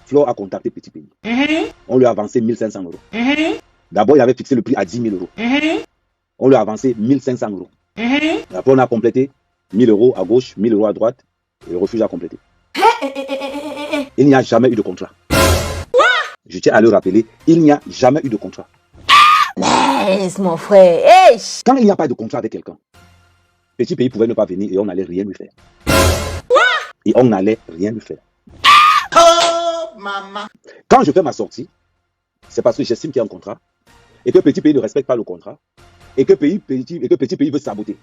Flore a contacté Petit Pays. On lui a avancé 1500 euros. D'abord, il avait fixé le prix à 10 000 euros. On lui a avancé 1500 euros. Après, on a complété 1000 euros à gauche, 1000 euros à droite, et le refuge a complété. Il n'y a jamais eu de contrat. Je tiens à le rappeler, il n'y a jamais eu de contrat. Mon frère. Quand il n'y a pas de contrat avec quelqu'un, Petit Pays pouvait ne pas venir et on n'allait rien lui faire. Et on n'allait rien lui faire. Oh, maman. Quand je fais ma sortie, c'est parce que j'estime qu'il y a un contrat et que Petit Pays ne respecte pas le contrat et que Petit Pays veut saboter.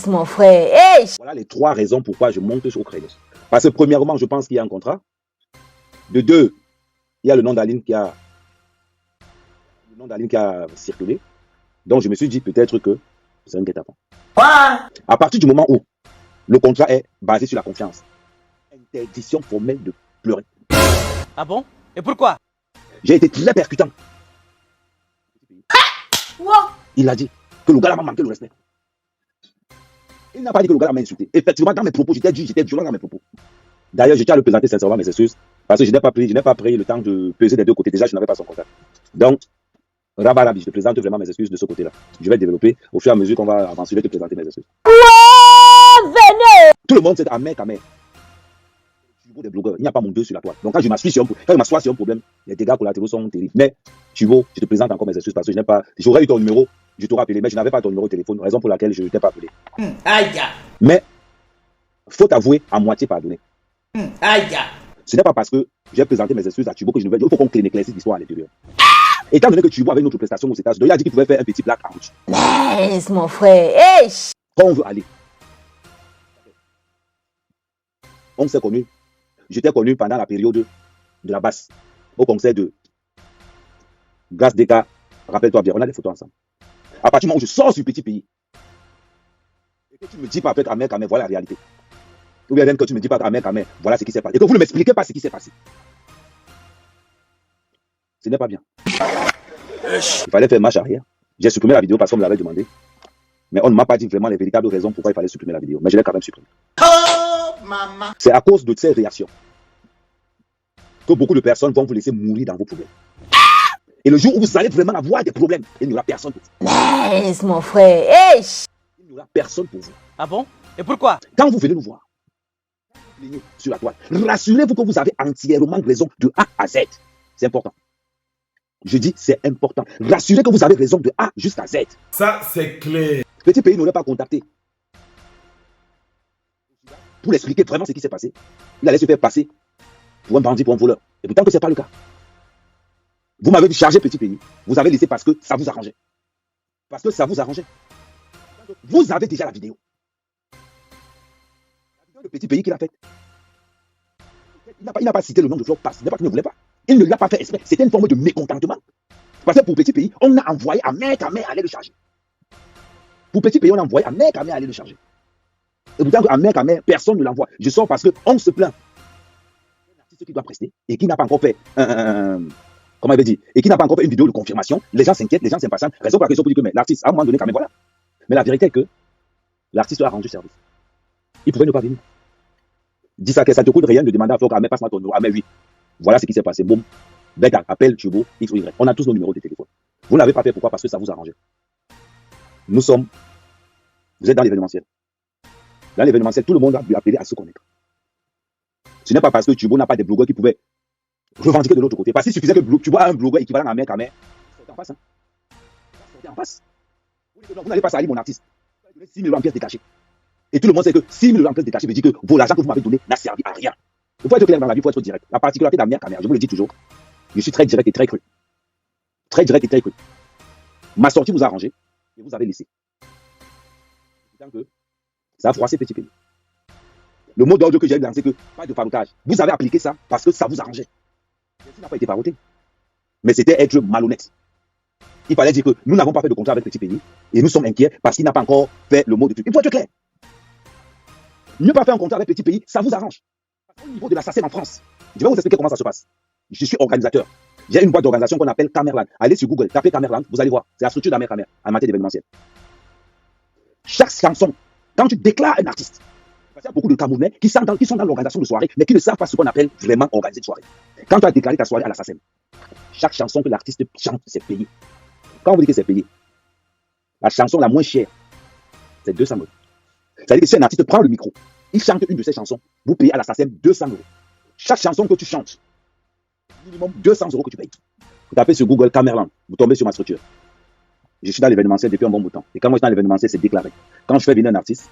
Mon frère. Voilà les 3 raisons pourquoi je monte au créneau. Parce que premièrement, je pense qu'il y a un contrat. De 2, il y a le nom d'Aline qui a circulé. Donc je me suis dit peut-être que c'est un guet-apens. À partir du moment où le contrat est basé sur la confiance, interdiction formelle de pleurer. Ah bon? Et pourquoi? J'ai été très percutant. Il a dit que le gars m'a manqué le respect. Il n'a pas dit que le gars m'a insulté. Effectivement, dans mes propos, j'étais violent dans mes propos. D'ailleurs, je tiens à le présenter sincèrement mes excuses parce que je n'ai pas pris le temps de peser des deux côtés. Déjà, je n'avais pas son contact. Donc, Rabarabi, je te présente vraiment mes excuses de ce côté-là. Je vais développer au fur et à mesure qu'on va avancer. Je vais te présenter mes excuses. Venez. Tout le monde sait à mer. Des blogueurs, il n'y a pas mon 2 sur la toile. Donc quand je m'assois sur un problème, les dégâts collatéraux sont terribles. Mais je te présente encore mes excuses parce que j'aurais eu ton numéro, je t'aurais appelé, mais je n'avais pas ton numéro de téléphone, raison pour laquelle je ne t'ai pas appelé. Mais faut avouer à moitié pardonner. Ce n'est pas parce que j'ai présenté mes excuses à Tubo que je ne vais dire, il faut qu'on éclaircisse l'histoire à l'intérieur. Étant donné que Tubo avait notre prestation aux États-Unis, il a dit qu'il pouvait faire un petit blackout. Mon frère. Quand on veut aller, on s'est connus. J'étais connu pendant la période de la basse, au concert de Grâce Deka. Rappelle-toi bien, on a des photos ensemble. À partir du moment où je sors sur Petit Pays, et que tu me dis pas peut-être à mer, voilà la réalité. Ou bien même que tu me dis pas à mer, voilà ce qui s'est passé. Et que vous ne m'expliquez pas ce qui s'est passé. Ce n'est pas bien. Il fallait faire marche arrière. J'ai supprimé la vidéo parce qu'on me l'avait demandé. Mais on ne m'a pas dit vraiment les véritables raisons pourquoi il fallait supprimer la vidéo. Mais je l'ai quand même supprimée. C'est à cause de ces réactions que beaucoup de personnes vont vous laisser mourir dans vos problèmes. Et le jour où vous allez vraiment avoir des problèmes, il n'y aura personne pour vous. Mon frère. Il n'y aura personne pour vous. Ah bon? Et pourquoi? Quand vous venez nous voir, sur la toile, rassurez-vous que vous avez entièrement raison de A à Z. C'est important. Je dis c'est important. Rassurez que vous avez raison de A jusqu'à Z. Ça, c'est clair. Petit Pays n'aurait pas contacté pour l'expliquer vraiment ce qui s'est passé. Il allait se faire passer pour un bandit, pour un voleur. Et pourtant que ce n'est pas le cas. Vous m'avez chargé Petit Pays. Vous avez laissé parce que ça vous arrangeait. Parce que ça vous arrangeait. Vous avez déjà la vidéo. La vidéo de Petit Pays qu'il a faite. Il n'a pas cité le nom de Flore Pass. Ce n'est pas qu'il ne voulait pas. Il ne l'a pas fait exprès. C'était une forme de mécontentement. Parce que pour Petit Pays, on a envoyé à mer aller le charger. Pour Petit Pays, on a envoyé à mer aller le charger. Et pourtant, à mer, personne ne l'envoie. Je sors parce qu'on se plaint. Un artiste qui doit prester et qui n'a pas encore fait comment il avait dit, et qui n'a pas encore fait une vidéo de confirmation, les gens s'inquiètent, les gens s'impatientent. Raison pour laquelle ils dire que l'artiste, à un moment donné, quand même, voilà. Mais la vérité est que l'artiste a rendu service. Il pouvait ne pas venir. Dis ça, que ça te coûte rien de demander à Flore, passe-moi ton numéro. Ah, mais oui. Voilà ce qui s'est passé. Boum. Beta, appelle Tubo, X ou Y. On a tous nos numéros de téléphone. Vous ne l'avez pas fait pourquoi? Parce que ça vous arrangeait. Vous êtes dans l'événementiel. Dans l'événementiel, tout le monde a dû appeler à se connaître. Ce n'est pas parce que Tubo n'a pas des blogueurs qui pouvaient revendiquer de l'autre côté. Parce qu'il suffisait que Tubo a un blogueur équivalent à mer, sortez en face. Sortez en face. Vous n'allez pas salir mon artiste. Vous avez donné 6 000 euros en pièces détachées. Et tout le monde sait que 6 000 euros en pièces détachées veut dire que l'argent que vous m'avez donné n'a servi à rien. Il faut être clair dans la vie, il faut être direct. La particularité d'Amer Kamer, je vous le dis toujours, je suis très direct et très cru. Très direct et très cru. Ma sortie vous a arrangé et vous avez laissé. Que ça a froissé Petit Pays. Le mot d'ordre que j'ai lancé, que pas de faroutage. Vous avez appliqué ça parce que ça vous arrangeait. Ça n'a pas été farouté. Mais c'était être malhonnête. Il fallait dire que nous n'avons pas fait de contrat avec Petit Pays et nous sommes inquiets parce qu'il n'a pas encore fait le mot de truc. Il faut être clair. Ne pas faire un contrat avec Petit Pays, ça vous arrange. Au niveau de la SACEM en France, je vais vous expliquer comment ça se passe. Je suis organisateur. J'ai une boîte d'organisation qu'on appelle Camerland. Allez sur Google, tapez Camerland, vous allez voir. C'est la structure d'Amer Kamer en matière d'événementiel. Chaque chanson, quand tu déclares un artiste, parce qu'il y a beaucoup de Camerounais qui sont dans l'organisation de soirée, mais qui ne savent pas ce qu'on appelle vraiment organiser une soirée. Quand tu as déclaré ta soirée à la SACEM, chaque chanson que l'artiste chante, c'est payé. Quand on vous dit que c'est payé, la chanson la moins chère, c'est 200 euros. C'est-à-dire que si un artiste prend le micro, il chante une de ses chansons, vous payez à la SACEM 200 euros. Chaque chanson que tu chantes, minimum 200 euros que tu payes. Vous tapez sur Google Camerland, vous tombez sur ma structure. Je suis dans l'événementiel depuis un bon bout de temps. Et quand moi je suis dans l'événementiel, c'est déclaré. Quand je fais venir un artiste,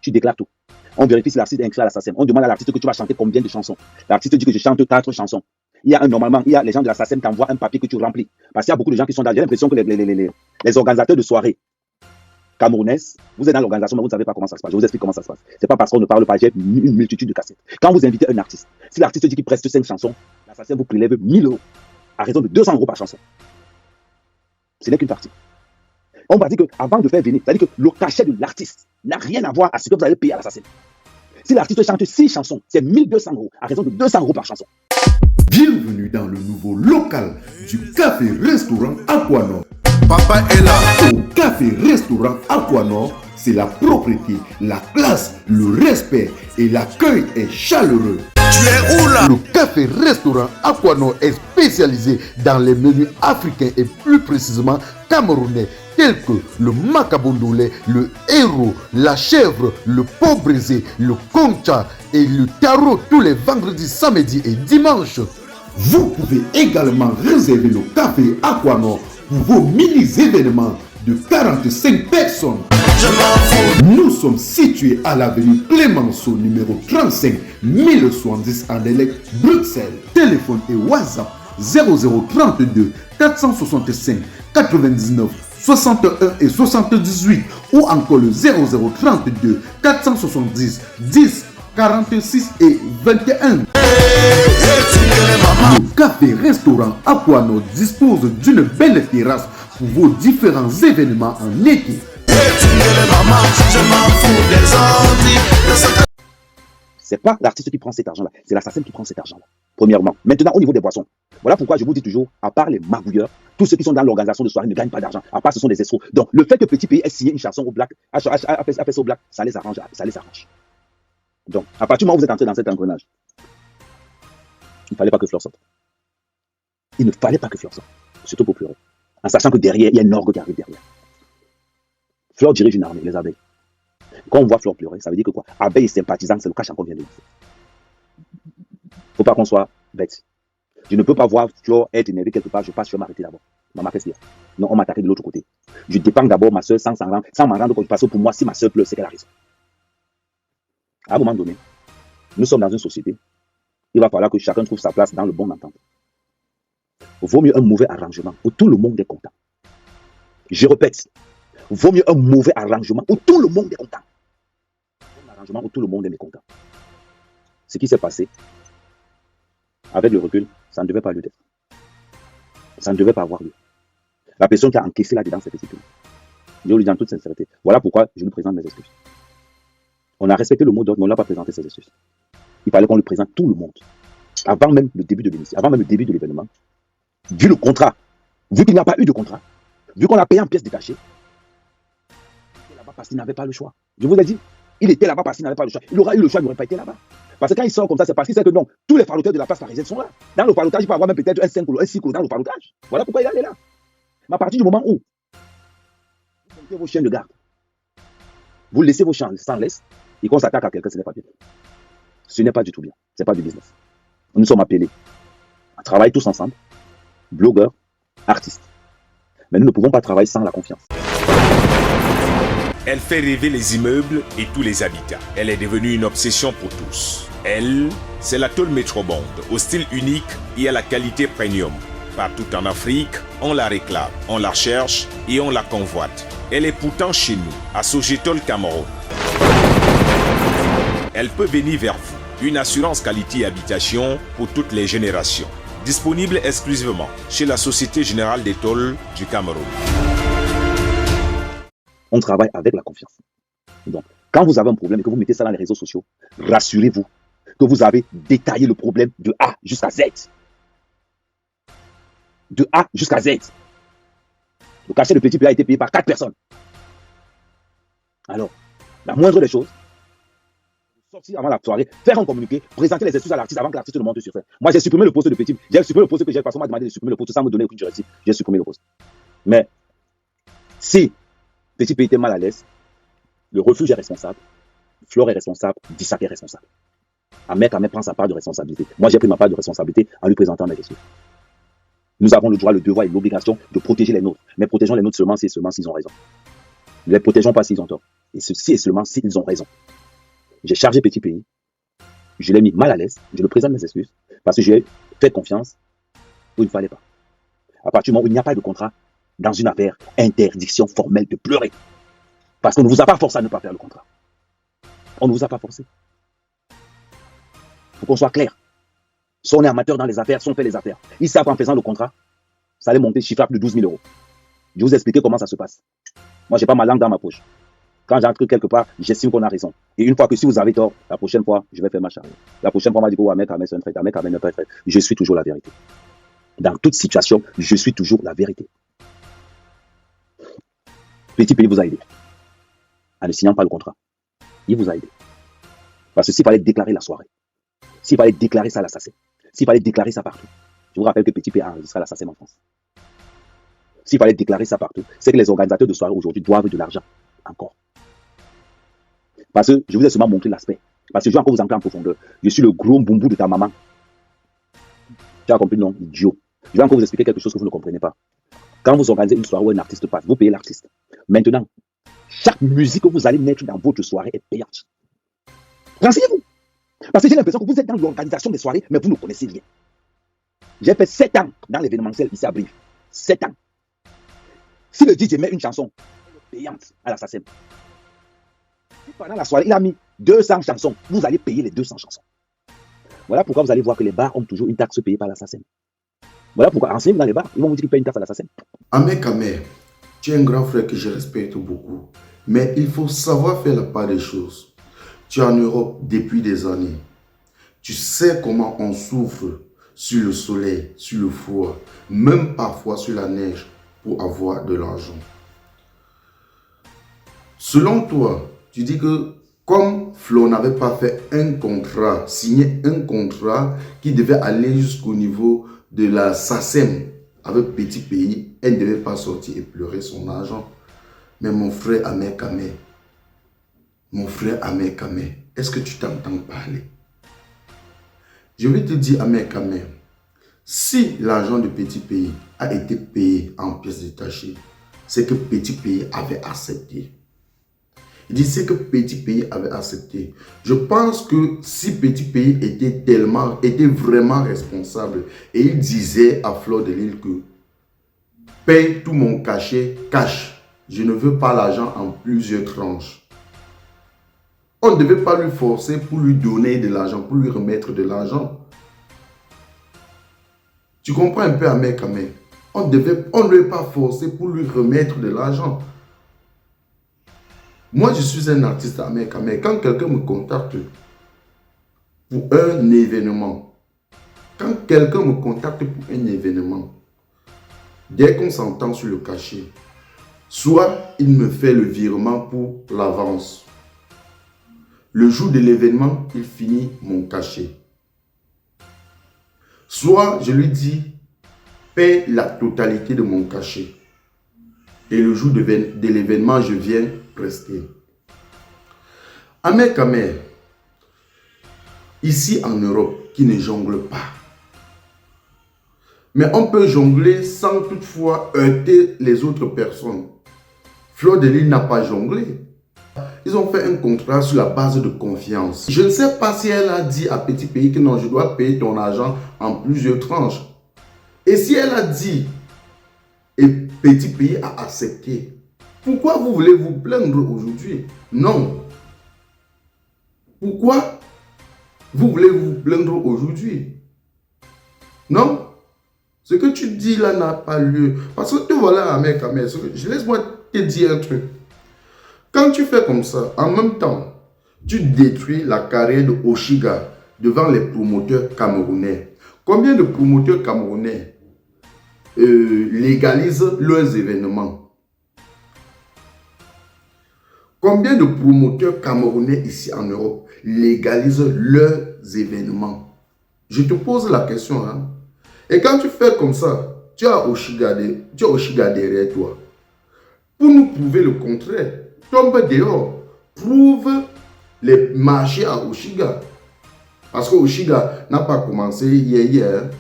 tu déclares tout. On vérifie si l'artiste est inscrit à la SACEM. On demande à l'artiste que tu vas chanter combien de chansons. L'artiste dit que je chante 4 chansons. Normalement, les gens de la SACEM t'envoient un papier que tu remplis. Parce qu'il y a beaucoup de gens qui sont dans. J'ai l'impression que les organisateurs de soirées camerounaises, vous êtes dans l'organisation, mais vous ne savez pas comment ça se passe. Je vous explique comment ça se passe. C'est pas parce qu'on ne parle pas, j'ai une multitude de cassettes. Quand vous invitez un artiste, si l'artiste dit qu'il preste 5 chansons, la SACEM vous prélève 1000 euros à raison de 200 euros par chanson. Ce n'est qu'une partie. On va dire qu'avant de faire venir, c'est-à-dire que le cachet de l'artiste n'a rien à voir à ce que vous allez payer à la SACEM. Si l'artiste chante 6 chansons, c'est 1200 euros à raison de 200 euros par chanson. Bienvenue dans le nouveau local du café-restaurant Aquanor. Papa est là. Au café-restaurant Aquanor, c'est la propreté, la classe, le respect et l'accueil est chaleureux. Tu es où là? Le café-restaurant Aquanor est spécialisé dans les menus africains et plus précisément camerounais tels que le macabondolé, le héros, la chèvre, le pot brisé, le concha et le tarot tous les vendredis, samedis et dimanches. Vous pouvez également réserver le café Aquanor pour vos mini-événements de 45 personnes. Nous sommes situés à l'avenue Clémenceau, numéro 35, 1070 en Élec, Bruxelles. Téléphone et WhatsApp 0032 465 99 61 et 78 ou encore le 0032 470 10 46 et 21. Le café-restaurant Aquanor dispose d'une belle terrasse pour vos différents événements en été. C'est pas l'artiste qui prend cet argent-là, c'est la SACEM qui prend cet argent-là. Premièrement. Maintenant, au niveau des boissons, voilà pourquoi je vous dis toujours, à part les magouilleurs, tous ceux qui sont dans l'organisation de soirée ne gagnent pas d'argent. À part, ce sont des escrocs. Donc, le fait que Petit Pays ait signé une chanson au Black, a fait ça au Black, ça les arrange. Donc, à partir du moment où vous êtes entré dans cet engrenage, il ne fallait pas que Fleur sorte. Il ne fallait pas que Fleur sorte. Surtout pour pleurer. En sachant que derrière, il y a une orgue qui arrive derrière. Fleur dirige une armée, les abeilles. Quand on voit Fleur pleurer, ça veut dire que quoi? Abeilles et sympathisants, c'est le cash qu'on vient de lancer. Faut pas qu'on soit bête. Je ne peux pas voir Fleur être énervé quelque part, je vais m'arrêter d'abord. Maman, qu'est-ce qu'il y a? Non, on m'a attaqué de l'autre côté. Je dépends d'abord ma soeur sans m'en rendre compte. Parce que pour moi, si ma soeur pleure, c'est qu'elle a raison. À un moment donné, nous sommes dans une société. Il va falloir que chacun trouve sa place dans le bon entente. Vaut mieux un mauvais arrangement où tout le monde est content. Je répète, vaut mieux un mauvais arrangement où tout le monde est content. Un arrangement où tout le monde est mécontent. Ce qui s'est passé, avec le recul, ça ne devait pas lieu d'être. Ça ne devait pas avoir lieu. La personne qui a encaissé là-dedans, c'est Petit Pays. Je vous le dis en toute sincérité. Voilà pourquoi je nous présente mes excuses. On a respecté le mot d'ordre, mais on ne l'a pas présenté ses excuses. Il fallait qu'on lui présente tout le monde. Avant même le début de l'émission, avant même le début de l'événement, vu le contrat, vu qu'il n'y a pas eu de contrat, vu qu'on l'a payé en pièces détachées, il était là-bas parce qu'il n'avait pas le choix. Je vous l'ai dit, il était là-bas parce qu'il n'avait pas le choix. Il aura eu le choix, il n'aurait pas été là-bas. Parce que quand il sort comme ça, c'est parce qu'il sait que non, tous les faroteurs de la place parisienne sont là. Dans le farotage, il peut avoir même peut-être un 5 ou un 6 dans le farotage. Voilà pourquoi il est là. Mais à partir du moment où vous montez vos chiens de garde, vous laissez vos chiens sans laisse, et qu'on s'attaque à quelqu'un, ce n'est pas bien. Ce n'est pas du tout bien. Ce n'est pas du business. Nous sommes appelés à travailler tous ensemble, blogueurs, artistes. Mais nous ne pouvons pas travailler sans la confiance. Elle fait rêver les immeubles et tous les habitats. Elle est devenue une obsession pour tous. Elle, c'est la tôle Metrobond, au style unique et à la qualité premium. Partout en Afrique, on la réclame, on la cherche et on la convoite. Elle est pourtant chez nous, à Sogetol Cameroun. Elle peut venir vers vous. Une assurance qualité habitation pour toutes les générations. Disponible exclusivement chez la Société Générale des Tôles du Cameroun. On travaille avec la confiance. Donc, quand vous avez un problème et que vous mettez ça dans les réseaux sociaux, rassurez-vous que vous avez détaillé le problème de A jusqu'à Z. De A jusqu'à Z. Le cachet de Petit Pays a été payé par 4 personnes. Alors, la moindre des choses, Sortir avant la soirée, faire un communiqué, présenter les excuses à l'artiste avant que l'artiste ne monte sur scène. Moi, j'ai supprimé le poste de Petit. J'ai supprimé le poste que j'ai parce qu'on m'a demandé de supprimer le poste sans me donner aucune directive. J'ai supprimé le poste. Mais si Petit Pays était mal à l'aise, le refuge est responsable, Flore est responsable, Dissak est responsable. Ahmed prend sa part de responsabilité. Moi, j'ai pris ma part de responsabilité en lui présentant mes excuses. Nous avons le droit, le devoir et l'obligation de protéger les nôtres. Mais protégeons les nôtres seulement si et seulement s'ils ont raison. Ne les protégeons pas s'ils ont tort. Et ceci et seulement s'ils ont raison. J'ai chargé Petit Pays. Je l'ai mis mal à l'aise. Je le présente mes excuses. Parce que j'ai fait confiance où il ne fallait pas. À partir du moment où il n'y a pas de contrat, dans une affaire, interdiction formelle de pleurer. Parce qu'on ne vous a pas forcé à ne pas faire le contrat. On ne vous a pas forcé. Il faut qu'on soit clair. Si on est amateur dans les affaires, si on fait les affaires, ils savent qu'en faisant le contrat, ça allait monter chiffrable de 12 000 euros. Je vais vous expliquer comment ça se passe. Moi, je n'ai pas ma langue dans ma poche. Quand j'entre quelque part, j'estime qu'on a raison. Et une fois que si vous avez tort, la prochaine fois, je vais faire ma charrière. La prochaine fois, on m'a dit que Ahmed c'est un traître, Ahmed n'est pas un traître. Je suis toujours la vérité. Dans toute situation, je suis toujours la vérité. Petit Pays vous a aidé. En ne signant pas le contrat. Il vous a aidé. Parce que s'il fallait déclarer la soirée, s'il fallait déclarer ça à l'assassin, s'il fallait déclarer ça partout, je vous rappelle que Petit Pays a enregistré l'assassin en France. S'il fallait déclarer ça partout, c'est que les organisateurs de soirée aujourd'hui doivent de l'argent. Encore. Parce que je vous ai seulement montré l'aspect. Parce que je vais encore vous entrer en profondeur. Je suis le gros boumboum de ta maman. Tu as compris, non? Idiot. Je vais encore vous expliquer quelque chose que vous ne comprenez pas. Quand vous organisez une soirée où un artiste passe, vous payez l'artiste. Maintenant, chaque musique que vous allez mettre dans votre soirée est payante. Renseignez-vous. Parce que j'ai l'impression que vous êtes dans l'organisation des soirées, mais vous ne connaissez rien. J'ai fait 7 ans dans l'événementiel ici à Brive. 7 ans. Si le DJ met une chanson payante à l'assassin, si pendant la soirée, il a mis 200 chansons, vous allez payer les 200 chansons. Voilà pourquoi vous allez voir que les bars ont toujours une taxe payée par l'assassin. Voilà pourquoi, enseignez dans les bars, ils vont vous dire qu'ils payent une taxe à l'assassin. Ahmed Kamel, tu es un grand frère que je respecte beaucoup. Mais il faut savoir faire la part des choses. Tu es en Europe depuis des années. Tu sais comment on souffre sur le soleil, sur le froid, même parfois sur la neige pour avoir de l'argent. Selon toi, tu dis que comme Flo n'avait pas fait un contrat, signé un contrat qui devait aller jusqu'au niveau de la SACEM avec Petit Pays, elle ne devait pas sortir et pleurer son argent. Mais mon frère Ahmed Kamel, est-ce que tu t'entends parler? Je vais te dire, Ahmed Kamel, si l'argent de Petit Pays a été payé en pièces détachées, c'est que Petit Pays avait accepté. Il dit c'est que Petit Pays avait accepté. Je pense que si Petit Pays était vraiment responsable et il disait à Fleur de Lille que paye tout mon cachet cash. Je ne veux pas l'argent en plusieurs tranches. On ne devait pas lui forcer pour lui donner de l'argent, pour lui remettre de l'argent. Tu comprends un peu, Ahmed Kamel? On ne devait pas forcer pour lui remettre de l'argent. Moi, je suis un artiste, Ahmed Kamel. Quand quelqu'un me contacte pour un événement, dès qu'on s'entend sur le cachet, soit il me fait le virement pour l'avance. Le jour de l'événement, il finit mon cachet. Soit je lui dis, paie la totalité de mon cachet. Et le jour de l'événement, je viens prester. Ahmed Kamel, ici en Europe, qui ne jongle pas. Mais on peut jongler sans toutefois heurter les autres personnes. Fleur de Lille n'a pas jonglé. Ils ont fait un contrat sur la base de confiance. Je ne sais pas si elle a dit à Petit Pays que non, je dois payer ton argent en plusieurs tranches. Et si elle a dit et Petit Pays a accepté, pourquoi vous voulez vous plaindre aujourd'hui? Non. Pourquoi vous voulez vous plaindre aujourd'hui? Non. Ce que tu dis là n'a pas lieu. Parce que tu vois là, Ahmed Kamel, laisse-moi te dire un truc. Quand tu fais comme ça, en même temps, tu détruis la carrière de Oshiga devant les promoteurs camerounais. Combien de promoteurs camerounais légalisent leurs événements? Combien de promoteurs camerounais ici en Europe légalisent leurs événements. Je te pose la question. Hein? Et quand tu fais comme ça, tu as Oshiga derrière toi. Pour nous prouver le contraire, tombe dehors. Prouve les marchés à Oshiga. Parce que Oshiga n'a pas commencé hier.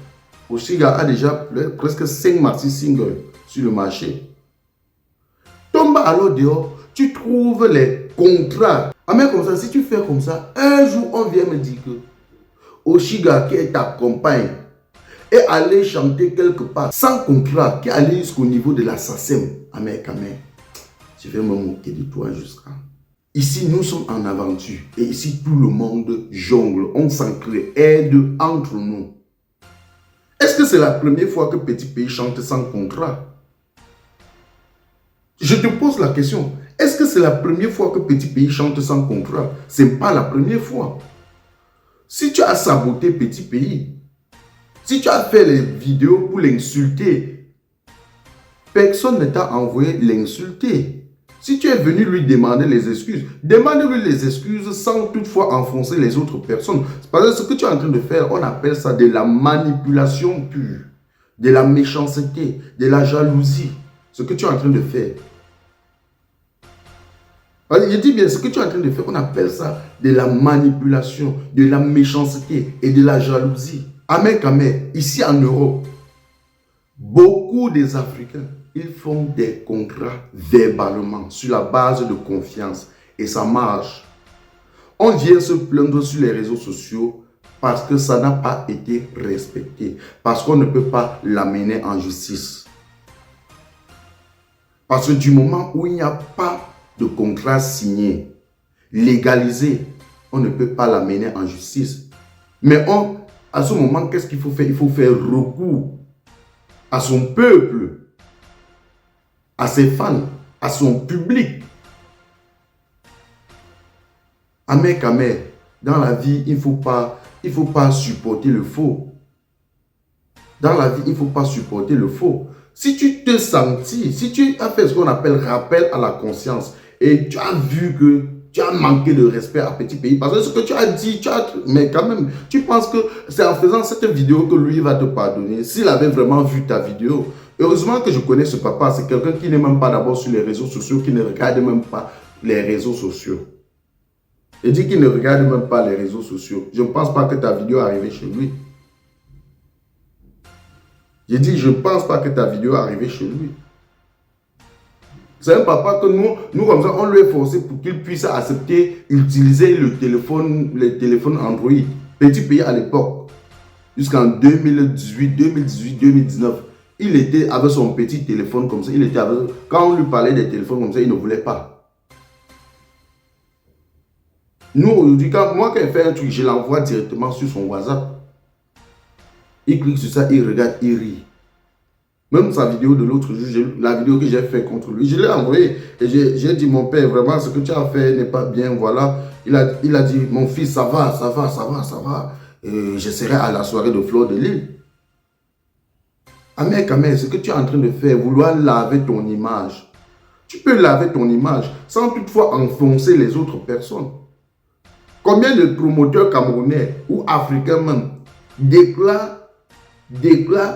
Oshiga a déjà presque 5 maxi singles sur le marché. Tombe alors dehors, tu trouves les contrats. Mais comme ça, si tu fais comme ça, un jour on vient me dire que Oshiga qui est ta compagne est allé chanter quelque part sans contrat, qui est allé jusqu'au niveau de la SACEM. Je vais me moquer de toi jusqu'à. Ici, nous sommes en aventure. Et ici, tout le monde jongle. On s'entraide entre nous. Est-ce que c'est la première fois que Petit Pays chante sans contrat? Je te pose la question. Est-ce que c'est la première fois que Petit Pays chante sans contrat? Ce n'est pas la première fois. Si tu as saboté Petit Pays, si tu as fait les vidéos pour l'insulter, personne ne t'a envoyé l'insulter. Si tu es venu lui demander les excuses, demande-lui les excuses sans toutefois enfoncer les autres personnes. Parce que ce que tu es en train de faire, on appelle ça de la manipulation pure, de la méchanceté, de la jalousie. Ce que tu es en train de faire. Je dis bien, ce que tu es en train de faire, on appelle ça de la manipulation, de la méchanceté et de la jalousie. Amen, ici en Europe, beaucoup des Africains, ils font des contrats verbalement sur la base de confiance et ça marche. On vient se plaindre sur les réseaux sociaux parce que ça n'a pas été respecté, parce qu'on ne peut pas l'amener en justice. Parce que du moment où il n'y a pas de contrat signé, légalisé, on ne peut pas l'amener en justice. Mais à ce moment, qu'est-ce qu'il faut faire? Il faut faire recours à son peuple, à ses fans, à son public. Dans la vie, il ne faut pas supporter le faux. Dans la vie, il ne faut pas supporter le faux. Si tu te sentis, si tu as fait ce qu'on appelle rappel à la conscience et tu as vu que tu as manqué de respect à Petit Pays, parce que ce que tu as dit, mais quand même, tu penses que c'est en faisant cette vidéo que lui va te pardonner. S'il avait vraiment vu ta vidéo, heureusement que je connais ce papa, c'est quelqu'un qui n'est même pas d'abord sur les réseaux sociaux, qui ne regarde même pas les réseaux sociaux. Il dit qu'il ne regarde même pas les réseaux sociaux. Je ne pense pas que ta vidéo est arrivée chez lui. J'ai dit, je ne pense pas que ta vidéo est arrivée chez lui. C'est un papa que nous comme ça, on lui a forcé pour qu'il puisse accepter, utiliser les téléphones Android. Petit Pays à l'époque, jusqu'en 2018, 2019, il était avec son petit téléphone comme ça. Quand on lui parlait des téléphones comme ça, il ne voulait pas. Nous, aujourd'hui, quand il fait un truc, je l'envoie directement sur son WhatsApp. Il clique sur ça, il regarde, il rit. Même sa vidéo de l'autre jour, la vidéo que j'ai fait contre lui, je l'ai envoyée. Et j'ai dit, mon père, vraiment, ce que tu as fait n'est pas bien, voilà. Il a dit, mon fils, ça va. Et je serai à la soirée de Fleur de Lille. Ce que tu es en train de faire, vouloir laver ton image. Tu peux laver ton image sans toutefois enfoncer les autres personnes. Combien de promoteurs camerounais ou africains même déclarent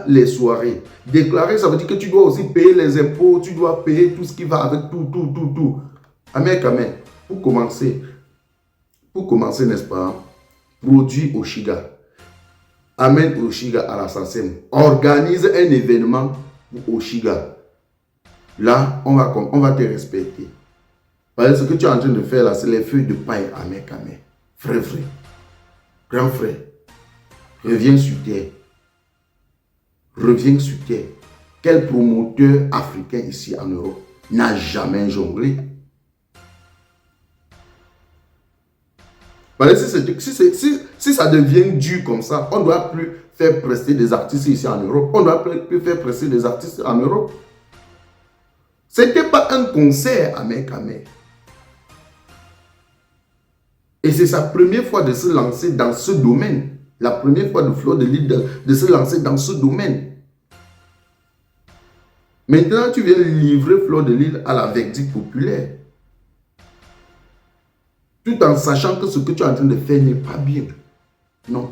les soirées. Déclarer, ça veut dire que tu dois aussi payer les impôts, tu dois payer tout ce qui va avec tout. Pour commencer, n'est-ce pas, produit Oshiga. Amène Oshiga à la SACEM. Organise un événement pour Oshiga. Là, on va te respecter. Parce que ce que tu es en train de faire là, c'est les feuilles de paille. Frère, grand frère, reviens sur terre. Reviens sur terre. Quel promoteur africain ici en Europe n'a jamais jonglé? Si ça devient dur comme ça, on ne doit plus faire prester des artistes ici en Europe. On ne doit plus faire prester des artistes en Europe. Ce n'était pas un concert à Mekame. Et c'est sa première fois de se lancer dans ce domaine. La première fois de Fleur de Lille de se lancer dans ce domaine. Maintenant, tu viens livrer Fleur de Lille à la verdict populaire. tout en sachant que ce que tu es en train de faire n'est pas bien. Non.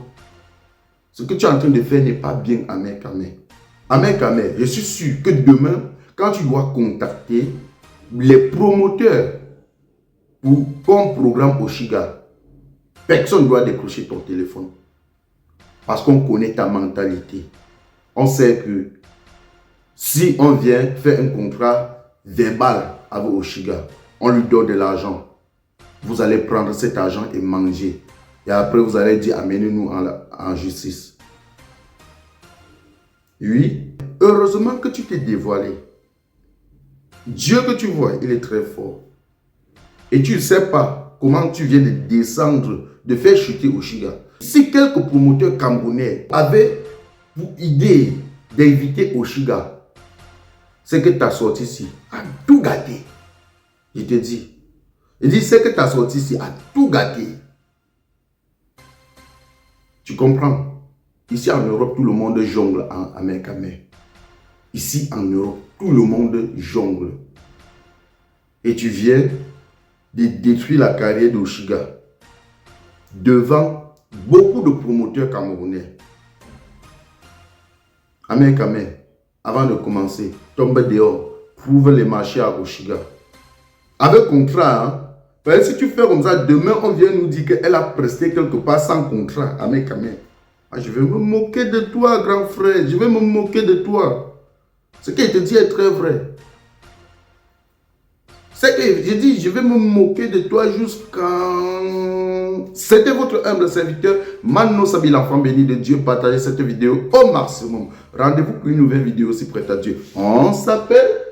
Ce que tu es en train de faire n'est pas bien, Ahmed Kameh. Ahmed Kameh, je suis sûr que demain, quand tu dois contacter les promoteurs pour ton programme Oshiga, personne ne doit décrocher ton téléphone. Parce qu'on connaît ta mentalité. On sait que si on vient faire un contrat verbal avec Oshiga, on lui donne de l'argent. Vous allez prendre cet argent et manger. Et après, vous allez dire, amenez-nous en justice. Oui, heureusement que tu t'es dévoilé. Dieu que tu vois, il est très fort. Et tu ne sais pas comment tu viens de descendre, de faire chuter Oshiga. Si quelques promoteurs camerounais avaient pour idée d'inviter Oshiga, c'est que ta sortie ici a tout gâté. Je te dis. Je dis, c'est que ta sortie ici a tout gâté. Tu comprends? Ici en Europe, tout le monde jongle en Ahmed Kameh. Ici en Europe, tout le monde jongle. Et tu viens de détruire la carrière d'Oshiga devant beaucoup de promoteurs camerounais. Ahmed Kameh, avant de commencer, tombe dehors, prouve les marchés à Oshiga. Avec contrat, hein? Si tu fais comme ça, demain on vient nous dire qu'elle a presté quelque part sans contrat. Ahmed Kameh, je vais me moquer de toi, grand frère. Je vais me moquer de toi. Ce qu'il te dit est très vrai. C'est que j'ai dit, je vais me moquer de toi jusqu'à... C'était votre humble serviteur, Mano Sabi, l'enfant béni de Dieu. Partagez cette vidéo au maximum. Rendez-vous pour une nouvelle vidéo si prête à Dieu. On s'appelle